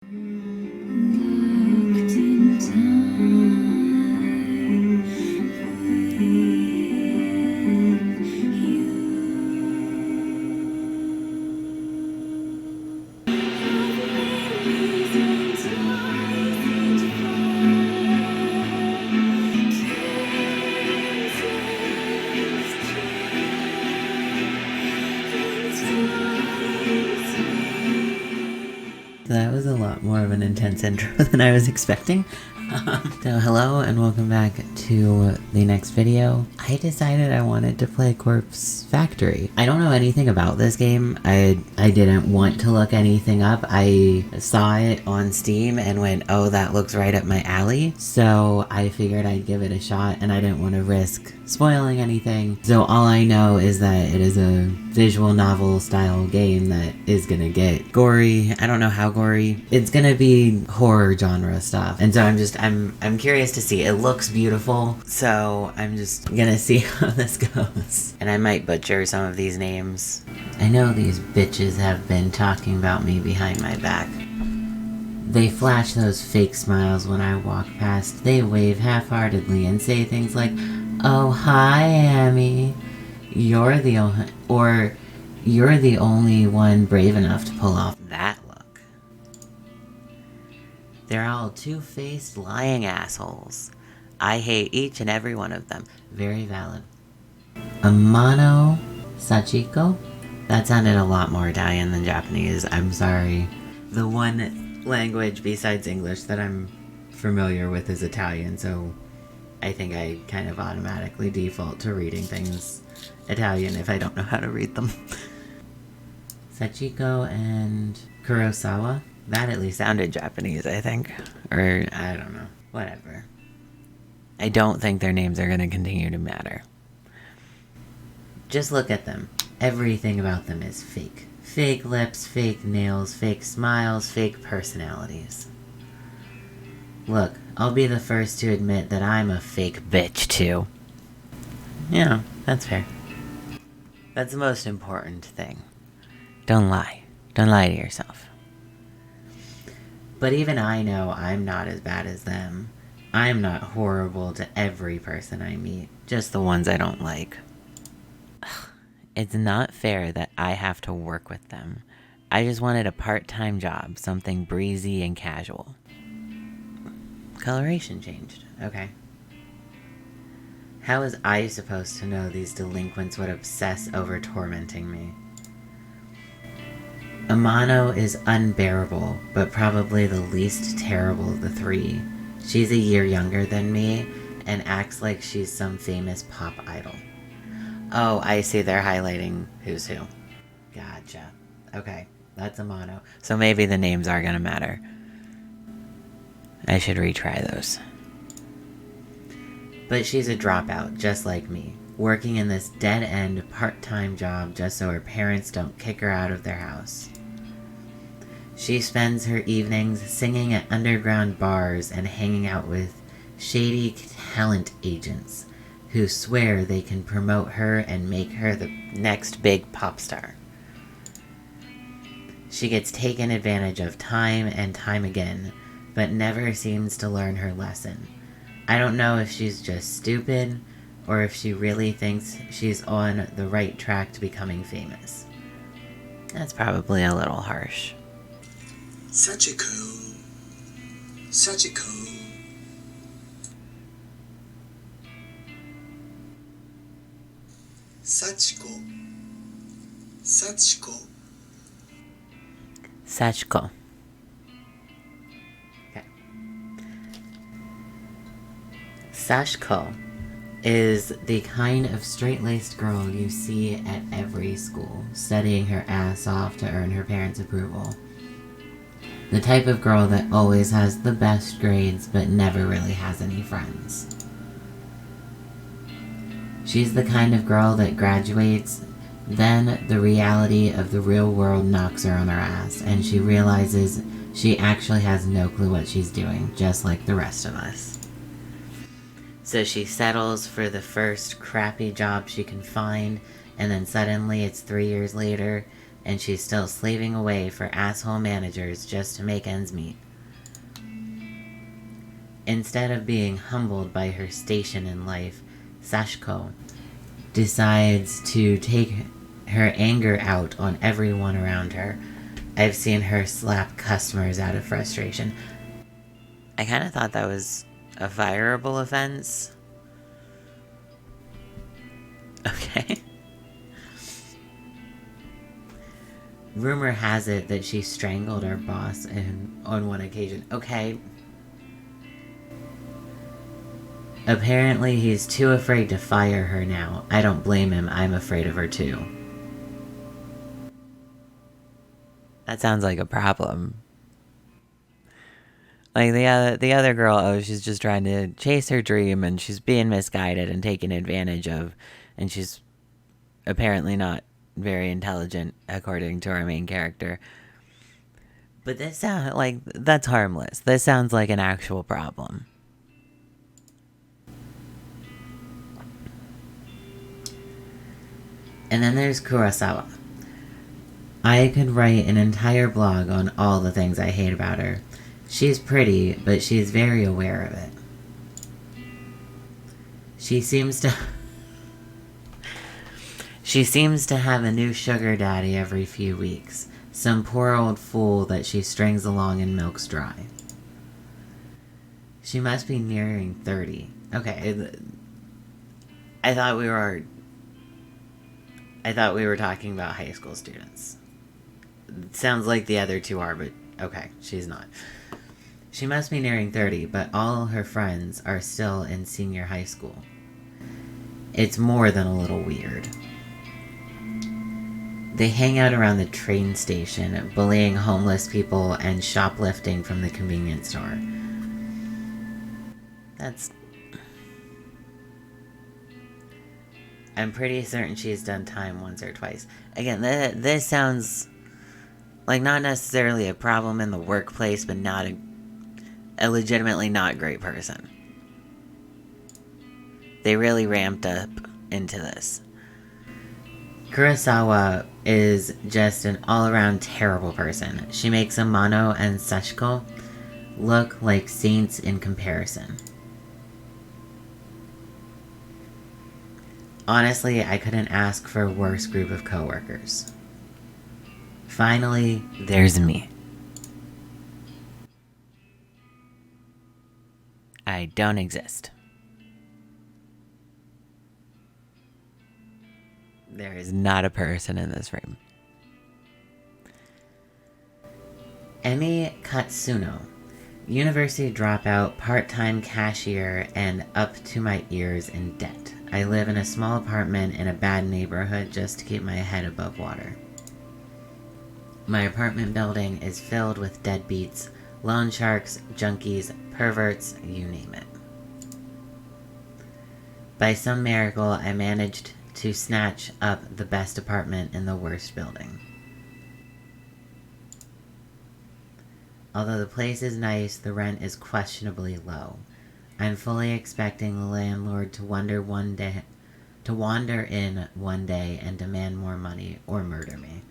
That was a lot more of an intense intro than I was expecting. So hello and welcome back to the next video. I decided I wanted to play Corpse Factory. I don't know anything about this game. I didn't want to look anything up. I saw it on Steam and went, oh, that looks right up my alley. So I figured I'd give it a shot and I didn't want to risk spoiling anything. So all I know is that it is a visual novel style game that is gonna get gory. I don't know how gory. It's gonna be horror genre stuff. And so I'm curious to see. It looks beautiful, so I'm just gonna see how this goes. And I might butcher some of these names. I know these bitches have been talking about me behind my back. They flash those fake smiles when I walk past. They wave half-heartedly and say things like, "Oh, hi, Amy. You're the only one brave enough to pull off that look." They're all two-faced, lying assholes. I hate each and every one of them. Very valid. Amano Sachiko? That sounded a lot more Italian than Japanese. I'm sorry. The one language besides English that I'm familiar with is Italian, so I think I kind of automatically default to reading things Italian if I don't know how to read them. Sachiko and Kurosawa? That at least sounded Japanese, I think. Or, I don't know. Whatever. I don't think their names are going to continue to matter. Just look at them. Everything about them is fake. Fake lips, fake nails, fake smiles, fake personalities. Look, I'll be the first to admit that I'm a fake bitch, too. Yeah, that's fair. That's the most important thing. Don't lie. Don't lie to yourself. But even I know I'm not as bad as them. I'm not horrible to every person I meet, just the ones I don't like. It's not fair that I have to work with them. I just wanted a part-time job, something breezy and casual. Coloration changed. Okay. How was I supposed to know these delinquents would obsess over tormenting me? Amano is unbearable, but probably the least terrible of the three. She's a year younger than me, and acts like she's some famous pop idol. Oh, I see they're highlighting who's who. Gotcha. Okay, that's Amano. So maybe the names are gonna matter. I should retry those. But she's a dropout, just like me, working in this dead-end part-time job just so her parents don't kick her out of their house. She spends her evenings singing at underground bars and hanging out with shady talent agents who swear they can promote her and make her the next big pop star. She gets taken advantage of time and time again, but never seems to learn her lesson. I don't know if she's just stupid, or if she really thinks she's on the right track to becoming famous. That's probably a little harsh. Sachiko. Sachiko. Sachiko. Sachiko. Sachiko. Okay. Sachiko is the kind of straight-laced girl you see at every school, studying her ass off to earn her parents' approval. The type of girl that always has the best grades but never really has any friends. She's the kind of girl that graduates, then the reality of the real world knocks her on her ass, and she realizes she actually has no clue what she's doing, just like the rest of us. So she settles for the first crappy job she can find, and then suddenly it's 3 years later, and she's still slaving away for asshole managers just to make ends meet. Instead of being humbled by her station in life, Sachiko decides to take her anger out on everyone around her. I've seen her slap customers out of frustration. I kind of thought that was a fireable offense. Okay. Rumor has it that she strangled her boss on one occasion. Okay. Apparently he's too afraid to fire her now. I don't blame him. I'm afraid of her too. That sounds like a problem. Like the other girl, oh, she's just trying to chase her dream and she's being misguided and taken advantage of, and she's apparently not very intelligent according to our main character. But this sounds like that's harmless. This sounds like an actual problem. And then there's Kurosawa. I could write an entire blog on all the things I hate about her. She's pretty, but she's very aware of it. She seems to have a new sugar daddy every few weeks. Some poor old fool that she strings along and milks dry. She must be nearing 30. Okay, I thought we were talking about high school students. Sounds like the other two are, but okay, she's not. She must be nearing 30, but all her friends are still in senior high school. It's more than a little weird. They hang out around the train station, bullying homeless people and shoplifting from the convenience store. I'm pretty certain she's done time once or twice. Again, this sounds like not necessarily a problem in the workplace, but not a legitimately not great person. They really ramped up into this. Kurosawa is just an all-around terrible person. She makes Amano and Sachiko look like saints in comparison. Honestly, I couldn't ask for a worse group of coworkers. Finally, there's me. I don't exist. There is not a person in this room. Emi Katsuno. University dropout, part-time cashier, and up to my ears in debt. I live in a small apartment in a bad neighborhood just to keep my head above water. My apartment building is filled with deadbeats, loan sharks, junkies, perverts, you name it. By some miracle, I managed to snatch up the best apartment in the worst building. Although the place is nice, the rent is questionably low. I'm fully expecting the landlord to wander in one day and demand more money or murder me.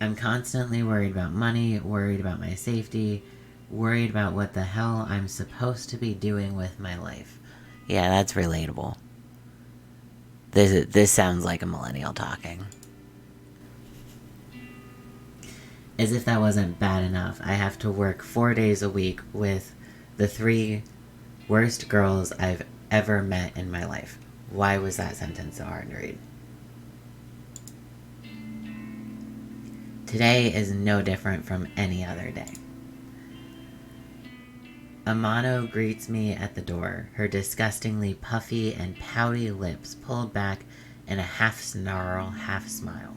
I'm constantly worried about money, worried about my safety, worried about what the hell I'm supposed to be doing with my life. Yeah, that's relatable. This sounds like a millennial talking. As if that wasn't bad enough, I have to work 4 days a week with the 3 worst girls I've ever met in my life. Why was that sentence so hard to read? Today is no different from any other day. Amano greets me at the door, her disgustingly puffy and pouty lips pulled back in a half snarl, half smile.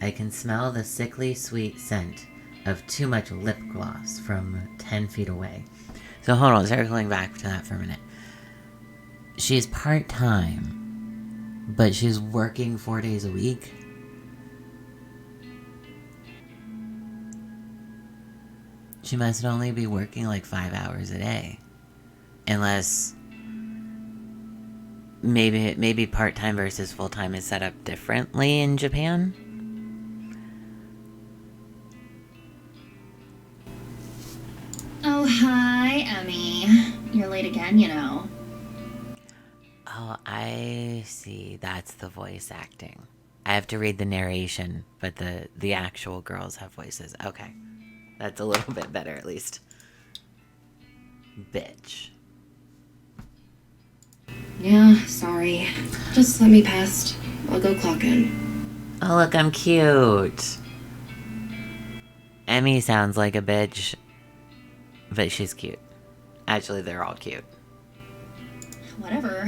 I can smell the sickly sweet scent of too much lip gloss from 10 feet away. So hold on, circling back to that for a minute. She's part-time, but she's working 4 days a week. She must only be working like 5 hours a day. Unless maybe part-time versus full-time is set up differently in Japan. Oh, hi, Emmy. You're late again, you know. Oh, I see. That's the voice acting. I have to read the narration, but the actual girls have voices. Okay. That's a little bit better, at least. Bitch. Yeah, sorry. Just let me past. I'll go clock in. Oh, look, I'm cute. Emmy sounds like a bitch, but she's cute. Actually, they're all cute. Whatever.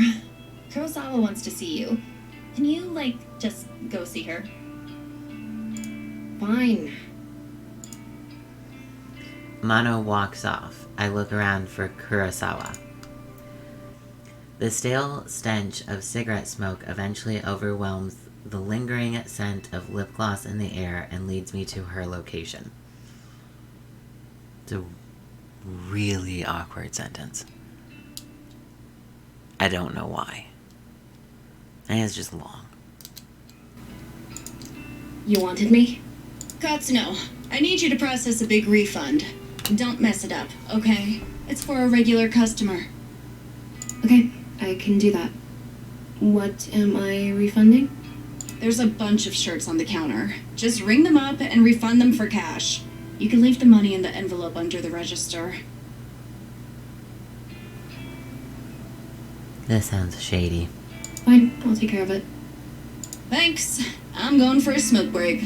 Kurosawa wants to see you. Can you, just go see her? Fine. Mano walks off. I look around for Kurosawa. The stale stench of cigarette smoke eventually overwhelms the lingering scent of lip gloss in the air and leads me to her location. It's a really awkward sentence. I don't know why. And it's just long. You wanted me? Katsuno, I need you to process a big refund. Don't mess it up, okay? It's for a regular customer. Okay, I can do that. What am I refunding? There's a bunch of shirts on the counter. Just ring them up and refund them for cash. You can leave the money in the envelope under the register. This sounds shady. Fine, I'll take care of it. Thanks. I'm going for a smoke break.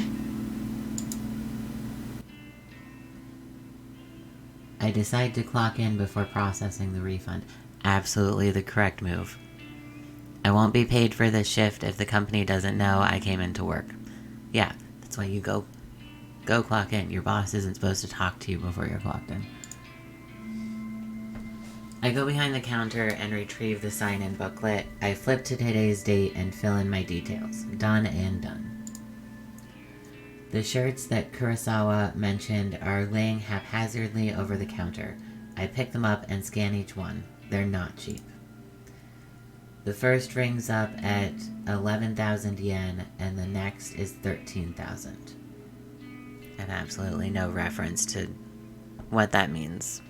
I decide to clock in before processing the refund. Absolutely the correct move. I won't be paid for this shift if the company doesn't know I came into work. Yeah, that's why you go clock in. Your boss isn't supposed to talk to you before you're clocked in. I go behind the counter and retrieve the sign-in booklet. I flip to today's date and fill in my details. Done and done. The shirts that Kurosawa mentioned are laying haphazardly over the counter. I pick them up and scan each one. They're not cheap. The first rings up at 11,000 yen and the next is 13,000. I have absolutely no reference to what that means.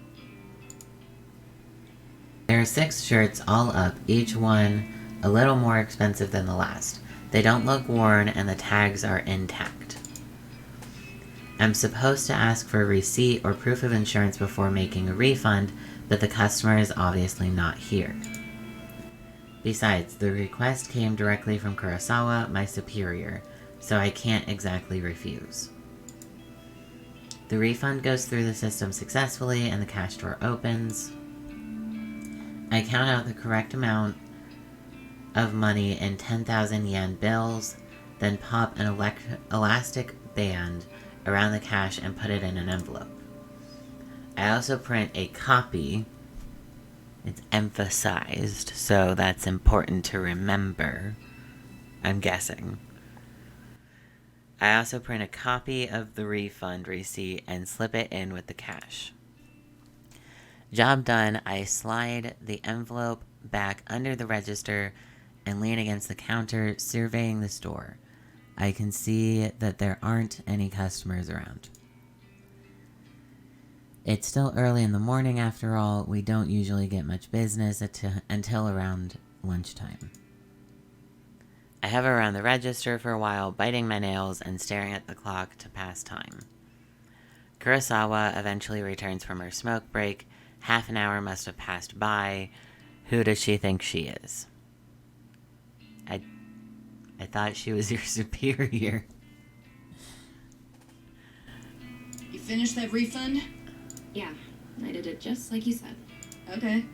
There are 6 shirts all up, each one a little more expensive than the last. They don't look worn and the tags are intact. I'm supposed to ask for a receipt or proof of insurance before making a refund, but the customer is obviously not here. Besides, the request came directly from Kurosawa, my superior, so I can't exactly refuse. The refund goes through the system successfully and the cash drawer opens. I count out the correct amount of money in 10,000 yen bills, then pop an elastic band around the cash and put it in an envelope. I also print a copy. It's emphasized, so that's important to remember, I'm guessing. I also print a copy of the refund receipt and slip it in with the cash. Job done, I slide the envelope back under the register and lean against the counter, surveying the store. I can see that there aren't any customers around. It's still early in the morning after all. We don't usually get much business until around lunchtime. I hover around the register for a while, biting my nails and staring at the clock to pass time. Kurosawa eventually returns from her smoke break. Half an hour must have passed by. Who does she think she is? I thought she was your superior. You finished that refund? Yeah, I did it just like you said. Okay.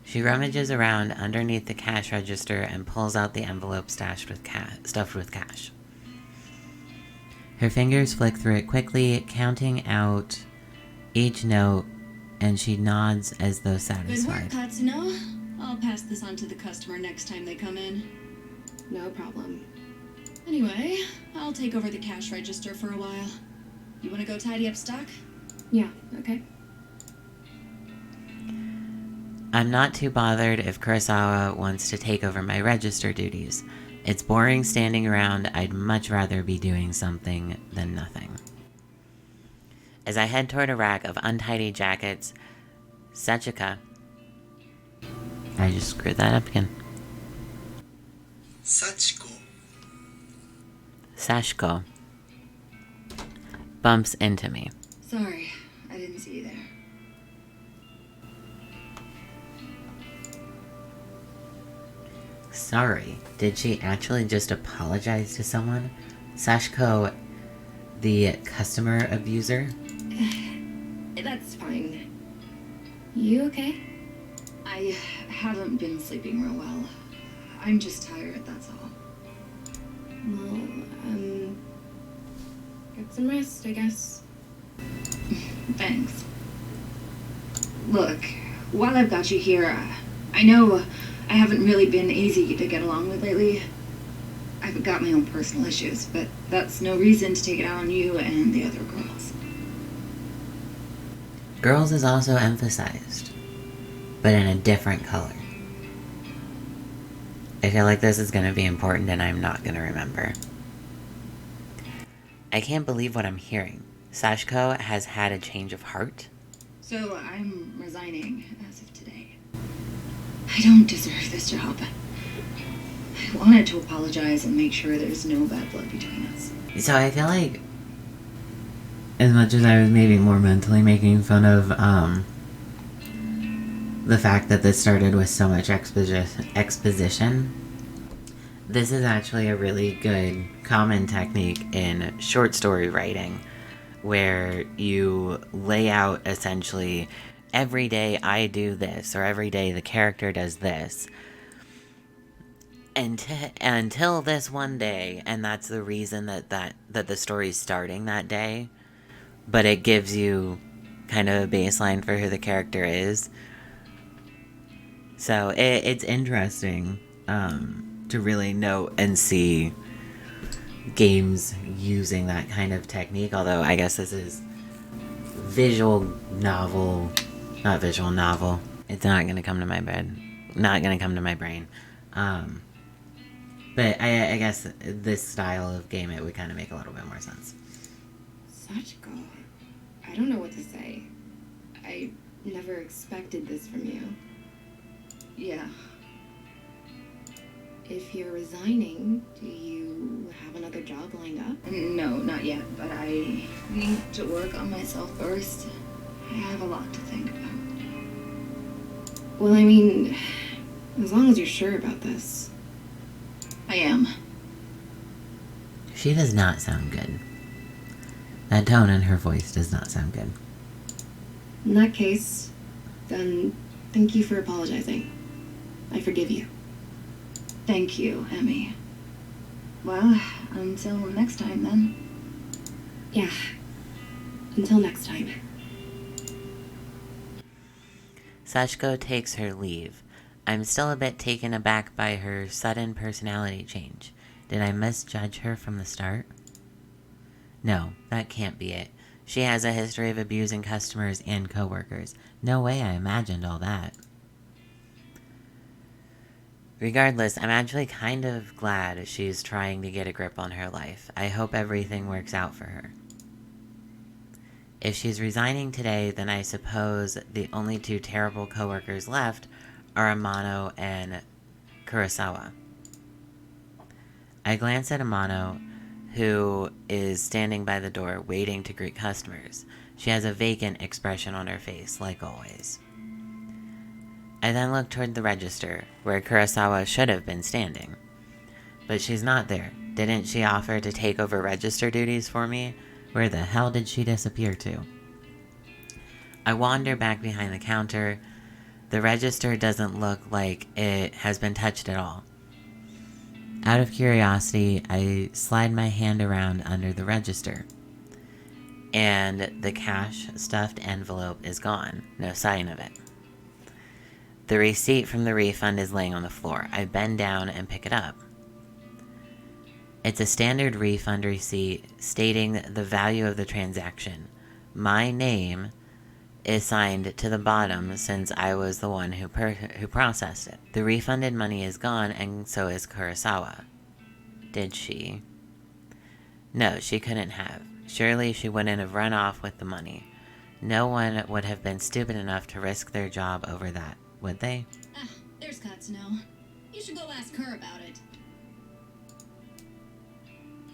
She rummages around underneath the cash register and pulls out the envelope stuffed with cash. Her fingers flick through it quickly, counting out each note, and she nods as though Good work, satisfied. Katsuno. I'll pass this on to the customer next time they come in. No problem. Anyway, I'll take over the cash register for a while. You want to go tidy up stock? Yeah, okay. I'm not too bothered if Kurosawa wants to take over my register duties. It's boring standing around. I'd much rather be doing something than nothing. As I head toward a rack of untidy jackets, Sachika... I just screwed that up again. Sashiko bumps into me. Sorry, I didn't see you there. Sorry, did she actually just apologize to someone? Sashiko, the customer abuser? That's fine. You okay? I haven't been sleeping real well. I'm just tired, that's all. Well, get some rest, I guess. Thanks. Look, while I've got you here, I know I haven't really been easy to get along with lately. I've got my own personal issues, but that's no reason to take it out on you and the other girls. Girls is also emphasized, but in a different color. I feel like this is going to be important and I'm not going to remember. I can't believe what I'm hearing. Sashiko has had a change of heart? So I'm resigning as of today. I don't deserve this job. I wanted to apologize and make sure there's no bad blood between us. So I feel like, as much as I was maybe more mentally making fun of the fact that this started with so much exposition, this is actually a really good common technique in short story writing, where you lay out essentially every day I do this, or every day the character does this, until this one day, and that's the reason that the story's starting that day, but it gives you kind of a baseline for who the character is. So it's interesting to really note and see games using that kind of technique, although I guess this is not visual novel. It's not going to come to my brain. But I guess this style of game, it would kind of make a little bit more sense. Sachiko, I don't know what to say. I never expected this from you. Yeah. If you're resigning, do you have another job lined up? No, not yet, but I need to work on myself first. I have a lot to think about. Well, I mean, as long as you're sure about this. I am. She does not sound good. That tone in her voice does not sound good. In that case, then thank you for apologizing. I forgive you. Thank you, Emmy. Well, until next time then. Yeah. Until next time. Sachiko takes her leave. I'm still a bit taken aback by her sudden personality change. Did I misjudge her from the start? No, that can't be it. She has a history of abusing customers and coworkers. No way I imagined all that. Regardless, I'm actually kind of glad she's trying to get a grip on her life. I hope everything works out for her. If she's resigning today, then I suppose the only two terrible coworkers left are Amano and Kurosawa. I glance at Amano, who is standing by the door waiting to greet customers. She has a vacant expression on her face, like always. I then look toward the register, where Kurosawa should have been standing. But she's not there. Didn't she offer to take over register duties for me? Where the hell did she disappear to? I wander back behind the counter. The register doesn't look like it has been touched at all. Out of curiosity, I slide my hand around under the register. And the cash-stuffed envelope is gone. No sign of it. The receipt from the refund is laying on the floor. I bend down and pick it up. It's a standard refund receipt stating the value of the transaction. My name is signed to the bottom since I was the one who processed it. The refunded money is gone, and so is Kurosawa. Did she? No, she couldn't have. Surely she wouldn't have run off with the money. No one would have been stupid enough to risk their job over that, would they? Ah, there's Katsuno. You should go ask her about it.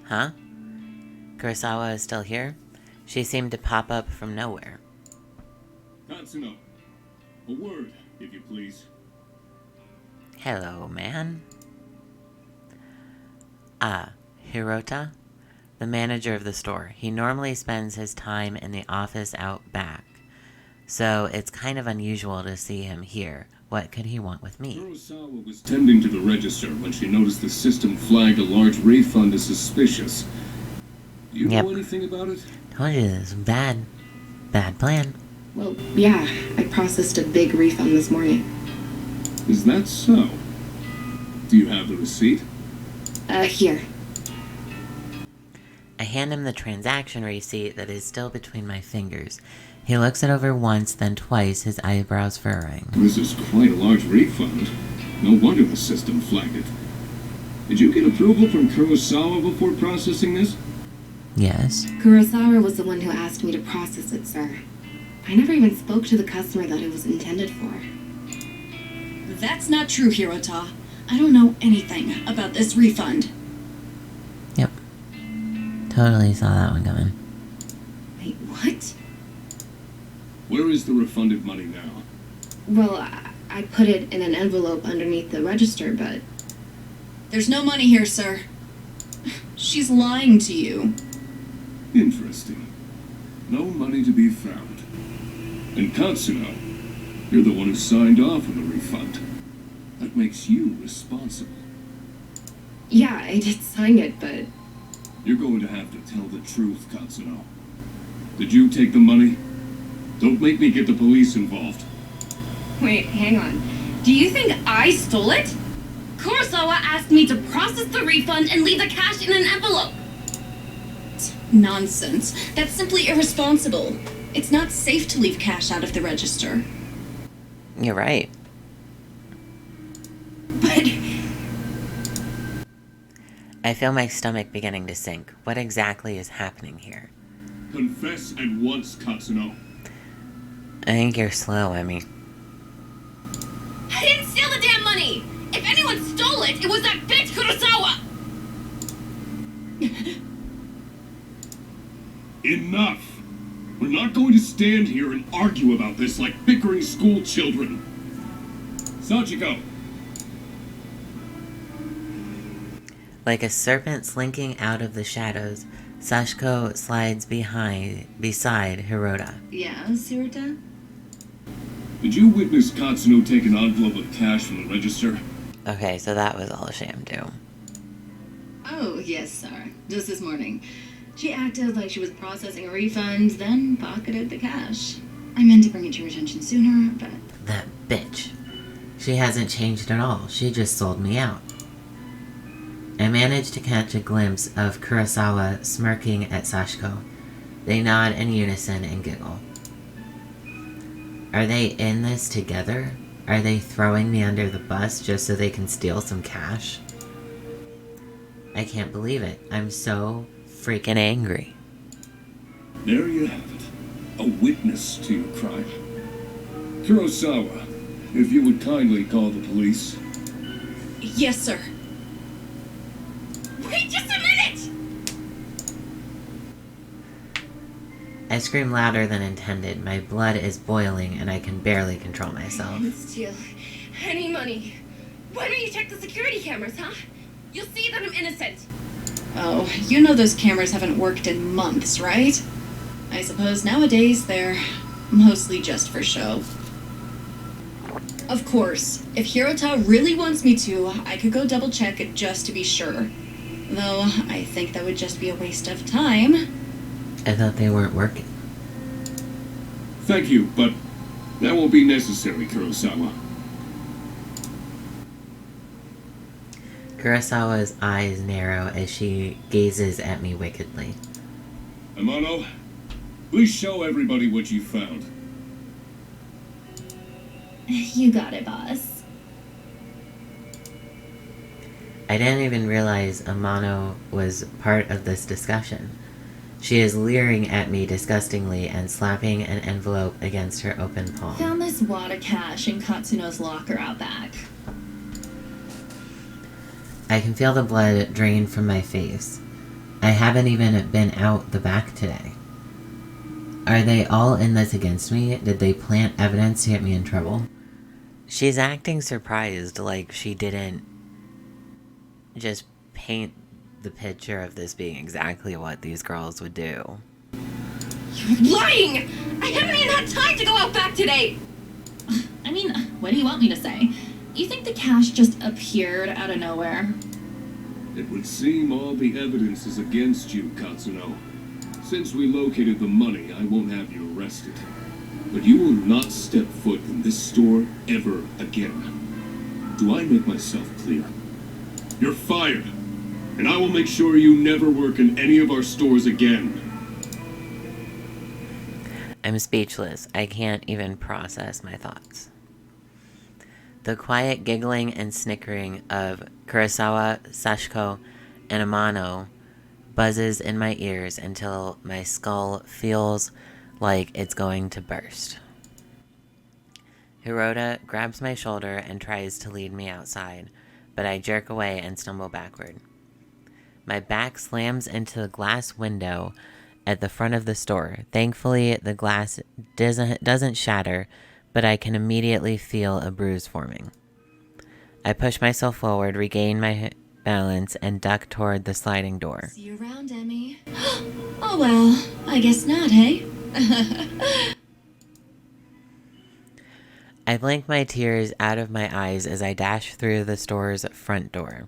Huh? Kurosawa is still here? She seemed to pop up from nowhere. Katsuno, a word, if you please. Hello, man. Ah, Hirota? The manager of the store. He normally spends his time in the office out back, so it's kind of unusual to see him here. What could he want with me? Kurosawa was tending to the register when she noticed the system flagged a large refund as suspicious. You know anything about it? Told you this was bad plan. Well, yeah, I processed a big refund this morning. Is that so? Do you have the receipt? Here. I hand him the transaction receipt that is still between my fingers. He looks it over once, then twice, his eyebrows furrowing. This is quite a large refund. No wonder the system flagged it. Did you get approval from Kurosawa before processing this? Yes. Kurosawa was the one who asked me to process it, sir. I never even spoke to the customer that it was intended for. That's not true, Hirota. I don't know anything about this refund. Yep. Totally saw that one coming. Wait, what? Where is the refunded money now? Well, I put it in an envelope underneath the register, but... There's no money here, sir. She's lying to you. Interesting. No money to be found. And Katsuno, you're the one who signed off on the refund. That makes you responsible. Yeah, I did sign it, but... You're going to have to tell the truth, Katsuno. Did you take the money? Don't make me get the police involved. Wait, hang on. Do you think I stole it? Kurosawa asked me to process the refund and leave the cash in an envelope. Nonsense. That's simply irresponsible. It's not safe to leave cash out of the register. You're right. But... I feel my stomach beginning to sink. What exactly is happening here? Confess at once, Katsuno. I think you're slow, Emmy. I didn't steal the damn money! If anyone stole it, it was that bitch Kurosawa! Enough! We're not going to stand here and argue about this like bickering school children. Sachiko! Like a serpent slinking out of the shadows, Sachiko slides beside Hirota. Yes, Hirota? Did you witness Katsuno take an envelope of cash from the register? Okay, so that was all a sham too. Oh, yes, sir. Just this morning. She acted like she was processing a refund, then pocketed the cash. I meant to bring it to your attention sooner, but... That bitch. She hasn't changed at all. She just sold me out. I managed to catch a glimpse of Kurosawa smirking at Sachiko. They nod in unison and giggle. Are they in this together? Are they throwing me under the bus just so they can steal some cash? I can't believe it. I'm so freaking angry. There you have it. A witness to your crime. Kurosawa, if you would kindly call the police. Yes, sir. Wait just a minute! I scream louder than intended. My blood is boiling and I can barely control myself. I didn't steal any money. Why don't you check the security cameras, huh? You'll see that I'm innocent. Oh, you know those cameras haven't worked in months, right? I suppose nowadays they're mostly just for show. Of course, if Hirota really wants me to, I could go double check it just to be sure. Though, I think that would just be a waste of time. I thought they weren't working. Thank you, but that won't be necessary, Kurosawa. Kurosawa's eyes narrow as she gazes at me wickedly. Amano, please show everybody what you found. You got it, boss. I didn't even realize Amano was part of this discussion. She is leering at me disgustingly and slapping an envelope against her open palm. Found this wad of cash in Katsuno's locker out back. I can feel the blood drain from my face. I haven't even been out the back today. Are they all in this against me? Did they plant evidence to get me in trouble? She's acting surprised, like she didn't just paint the picture of this being exactly what these girls would do. You're lying! I haven't even had time to go out back today! I mean, what do you want me to say? You think the cash just appeared out of nowhere? It would seem all the evidence is against you, Katsuno. Since we located the money, I won't have you arrested. But you will not step foot in this store ever again. Do I make myself clear? You're fired, and I will make sure you never work in any of our stores again. I'm speechless. I can't even process my thoughts. The quiet giggling and snickering of Kurosawa, Sashiko, and Amano buzzes in my ears until my skull feels like it's going to burst. Hirota grabs my shoulder and tries to lead me outside, but I jerk away and stumble backward. My back slams into the glass window at the front of the store. Thankfully, the glass doesn't shatter, but I can immediately feel a bruise forming. I push myself forward, regain my balance, and duck toward the sliding door. See you around, Emmy. Oh well, I guess not, hey? I blink my tears out of my eyes as I dash through the store's front door.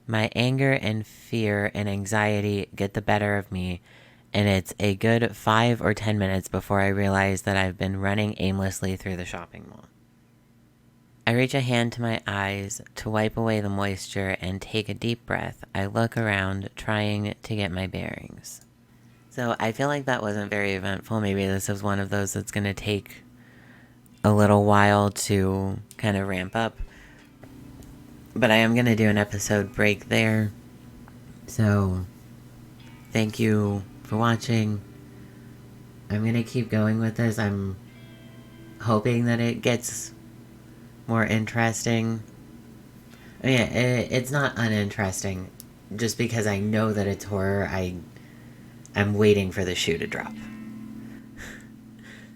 My anger and fear and anxiety get the better of me, and it's a good 5 or 10 minutes before I realize that I've been running aimlessly through the shopping mall. I reach a hand to my eyes to wipe away the moisture and take a deep breath. I look around, trying to get my bearings. So I feel like that wasn't very eventful. Maybe this is one of those that's going to take a little while to kind of ramp up. But I am going to do an episode break there. So thank you for watching. I'm going to keep going with this. I'm hoping that it gets more interesting. I mean, it's not uninteresting. Just because I know that it's horror, I'm waiting for the shoe to drop.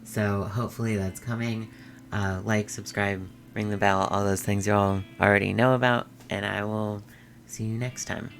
So hopefully that's coming. Like, subscribe, ring the bell, all those things you all already know about. And I will see you next time.